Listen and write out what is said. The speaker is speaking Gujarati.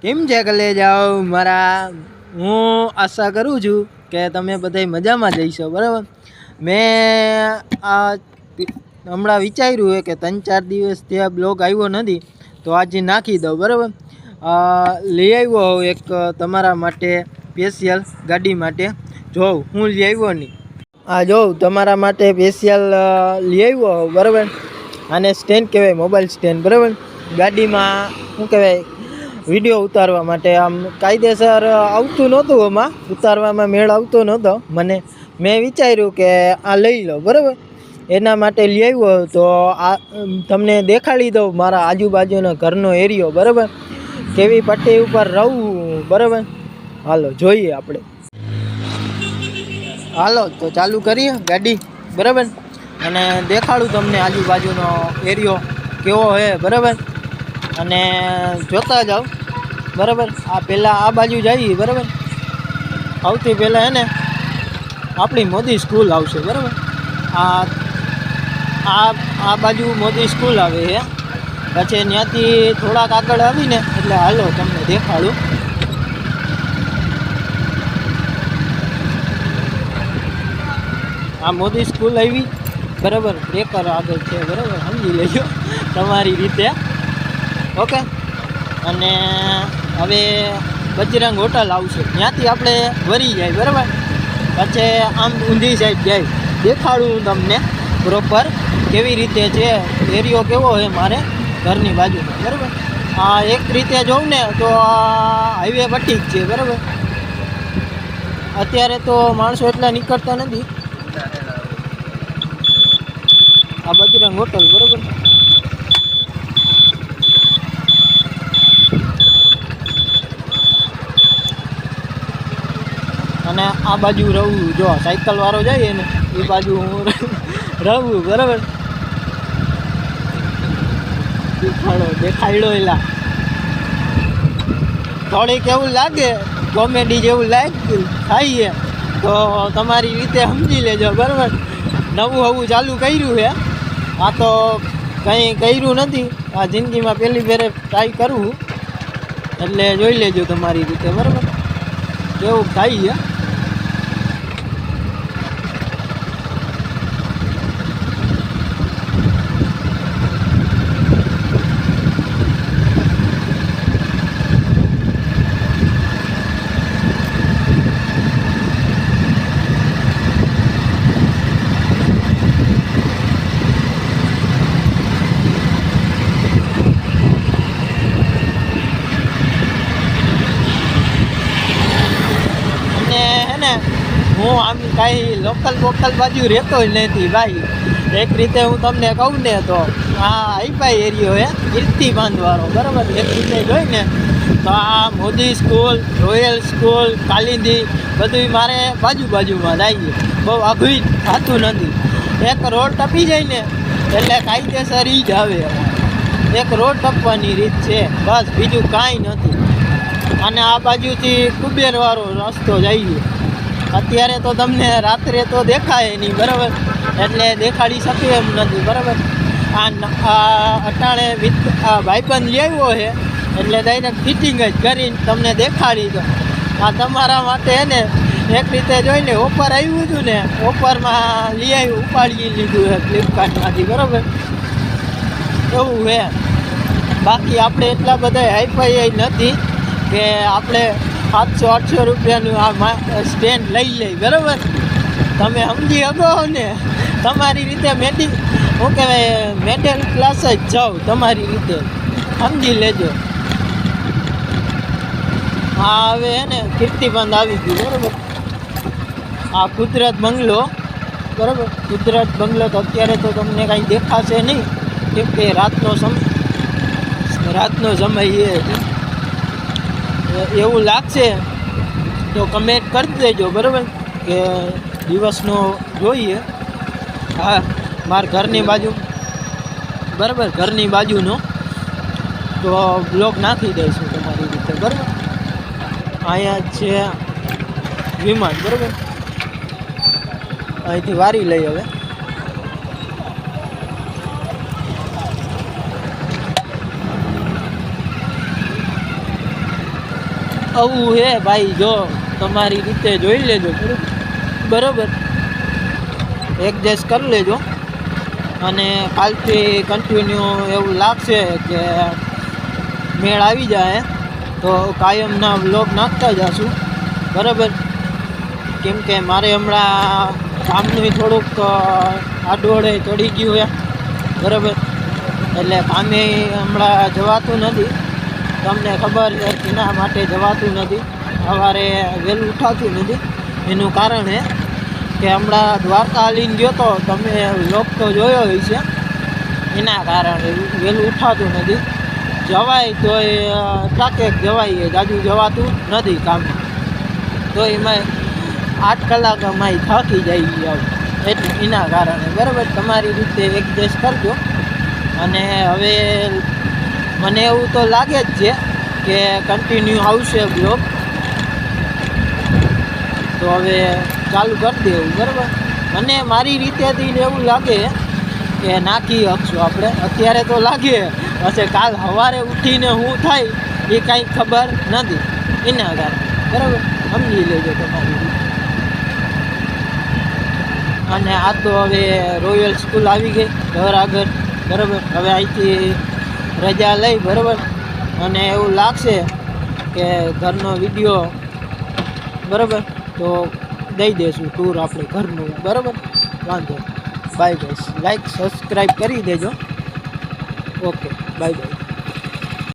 કેમ છે કલે જાઓ મારા? હું આશા કરું છું કે તમે બધા મજામાં જઈશો, બરાબર. મેં આ હમણાં વિચાર્યું કે 3-4 દિવસથી આ બ્લોગ આવ્યો નથી, તો આજે નાખી દઉં, બરાબર. લઈ આવ્યો એક તમારા માટે સ્પેશિયલ ગાડી માટે. જોઉં હું લઈ આવ્યો નહીં, આ જોઉં તમારા માટે સ્પેશિયલ લઈ આવ્યો, બરાબર. આને સ્ટેન્ડ કહેવાય, મોબાઈલ સ્ટેન્ડ, બરાબર. ગાડીમાં શું કહેવાય, વિડીયો ઉતારવા માટે. આમ કાયદેસર આવતું નહોતું, આમાં ઉતારવામાં મેળ આવતો નહોતો મને. મેં વિચાર્યું કે આ લઈ લો, બરાબર. એના માટે લઈ આવ્યો. તો આ તમને દેખાડી દઉં મારા આજુબાજુનો ઘરનો એરિયો, બરાબર. કેવી પટ્ટી ઉપર રહું, બરાબર. હાલો જોઈએ આપણે. હાલો તો ચાલુ કરીએ ગાડી, બરાબર. અને દેખાડું તમને આજુબાજુનો એરિયો કેવો છે, બરાબર. અને જોતા જાઓ, બરાબર. આ પહેલાં આ બાજુ જઈએ, બરાબર. સૌથી પહેલાં હે ને આપણી મોદી સ્કૂલ આવશે, બરાબર. આ બાજુ મોદી સ્કૂલ આવે છે. પછી ત્યાંથી થોડાક આગળ આવીને એટલે હાલો તમને દેખાડું. આ મોદી સ્કૂલ આવી, બરાબર. બ્રેકર આગળ છે, બરાબર. સમજી લેજો તમારી રીતે, ઓકે. અને હવે બજરંગ હોટલ આવશે, ત્યાંથી આપણે વળી જાય, બરાબર. પછી આમ ઊંધી સાઈડ જાય, દેખાડું હું તમને પ્રોપર કેવી રીતે છે, એરિયો કેવો છે મારે ઘરની બાજુમાં, બરાબર. આ એક રીતે જોઉં ને તો હાઈવે પટ્ટી જ છે, બરાબર. અત્યારે તો માણસો એટલા નીકળતા નથી. આ બજરંગ હોટલ, બરાબર. અને આ બાજુ રહું, જો સાયકલ વાળો જાય ને એ બાજુ હું રહું, બરાબર. દેખાડો એલા થોડીક એવું લાગે, કોમેડી જેવું થાય તો તમારી રીતે સમજી લેજો, બરાબર. નવું ચાલુ કર્યું છે. આ તો કંઈ કર્યું નથી, આ જિંદગીમાં પહેલી ફેરે ટ્રાય કરવું, એટલે જોઈ લેજો તમારી રીતે, બરાબર. કેવું થાય છે. હું આમ કાંઈ લોકલ બાજુ રહેતો જ નથી ભાઈ. એક રીતે હું તમને કહું ને તો આ હાઈફાઈ એરિયો છે, કીર્તિ બાંધવાળો, બરાબર. એક રીતે જોઈ ને તો આ Modi school, royal school, Kalindi બધું મારે બાજુમાં જાય. બહુ આઘું થતું નથી. એક રોડ ટપી જાય ને એટલે કાયદેસર જ આવે. એક રોડ ટપવાની રીત છે, બસ, બીજું કાંઈ નથી. અને આ બાજુથી કુબેરવાળો રસ્તો જઈએ. અત્યારે તો તમને રાત્રે તો દેખાય નહીં, બરાબર. એટલે દેખાડી શકે એમ નથી, બરાબર. આ અટાણે ભાઈબંધ લઈ આવ્યો છે એટલે ડાયરેક્ટ ફિટિંગ જ કરીને તમને દેખાડી દો. આ તમારા માટે ને એક રીતે જોઈને ઓફર આવ્યું હતું ને, ઓફરમાં લઈ આવ્યું, ઉપાડી લીધું છે ફ્લિપકાર્ટમાંથી, બરાબર. એવું છે. બાકી આપણે એટલા બધા હાઈફાઈ નથી કે આપણે 700-800 રૂપિયાનું આ સ્ટેન્ડ લઈ લઈ, બરાબર. તમે સમજી શકો ને તમારી રીતે શું કહેવાય, મિડલ ક્લાસ જ જાઓ તમારી રીતે, સમજી લેજો. હા, હવે હે ને કીર્તિબંધ આવી ગયું, બરાબર. આ કુદરત બંગલો, બરાબર. કુદરત બંગલો તો અત્યારે તો તમને કાંઈ દેખાશે નહીં, કેમ કે રાતનો સમય એવું લાગશે તો કમેન્ટ કરી દેજો, બરાબર. કે દિવસનો જોઈએ. હા, મારા ઘરની બાજુ, બરાબર, ઘરની બાજુનો તો બ્લોગ નાખી દઈશું તમારી રીતે, બરાબર. અહીંયા છે વિમાન, બરાબર. અહીંથી વારી લઈ હવે. આવું હે ભાઈ, જો તમારી રીતે જોઈ લેજો બરાબર, એડજસ્ટ કરી લેજો. અને કાલથી કન્ટિન્યુ એવું લાગશે કે મેળ આવી જાય તો કાયમના વ્લોગ નાખતા જશું બરાબર. કેમ કે મારે હમણાં કામનું થોડુંક આડોળે ચડી ગયું છે બરાબર, એટલે કામે હમણાં જવાતું નથી. તમને ખબર છે એના માટે જવાતું નથી, સવારે વહેલું ઉઠાતું નથી. એનું કારણ છે કે હમણાં દ્વારકા હાલીને ગયો તો, તમે વ્લોગ તો જોયો હોય છે, એના કારણે વહેલું ઉઠાતું નથી. જવાય તો એ તાકેક જવાય, જાજુ જવાતું નથી કામ, તો એમાં 8 કલાકમાં થાકી જાય એટલે એના કારણે બરાબર. તમારી રીતે એડજસ્ટ કરજો. અને હવે મને એવું તો લાગે જ છે કે કન્ટિન્યુ આવશે બ્લોગ, તો હવે ચાલુ કરી દેવું બરાબર. મને મારી રીતેથી એવું લાગે કે નાખી શકશું આપણે. અત્યારે તો લાગે, પછી કાલ સવારે ઉઠીને શું થાય એ કાંઈ ખબર નથી, એના કારણે બરાબર. સમજી લેજો તમારી રીતે. અને આ તો હવે રોયલ સ્કૂલ આવી ગઈ ઘર આગળ બરાબર. હવે અહીંથી રજા લઈ બરાબર, અને એવું લાગશે કે ઘરનો વિડીયો બરાબર તો દઈ દઈશું ટૂર આપણે ઘરનું બરાબર. વાંધો બાય બાય. લાઈક સબસ્ક્રાઈબ કરી દેજો. Okay bye bye.